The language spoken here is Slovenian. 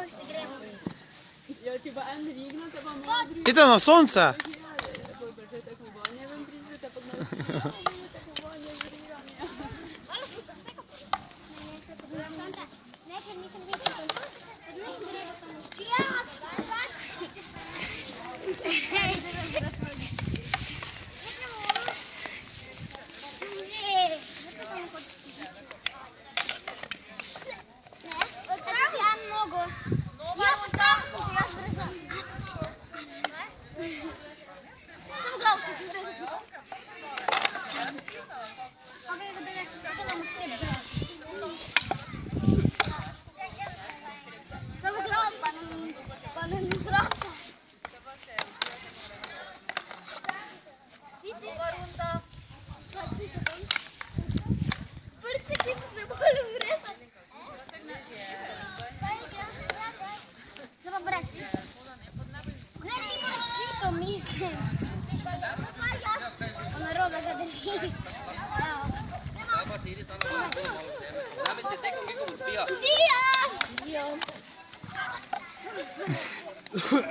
ampak se gremo. Ja, če pa en rignete, pa malo drugi. Idite na sonce! Že tekmovanje vam prišljete, pa na tekmovanje zriranje. Hvala, fuka, vse kako. Nekaj nisem videl. Od njih gremo samo ščijac. Dios!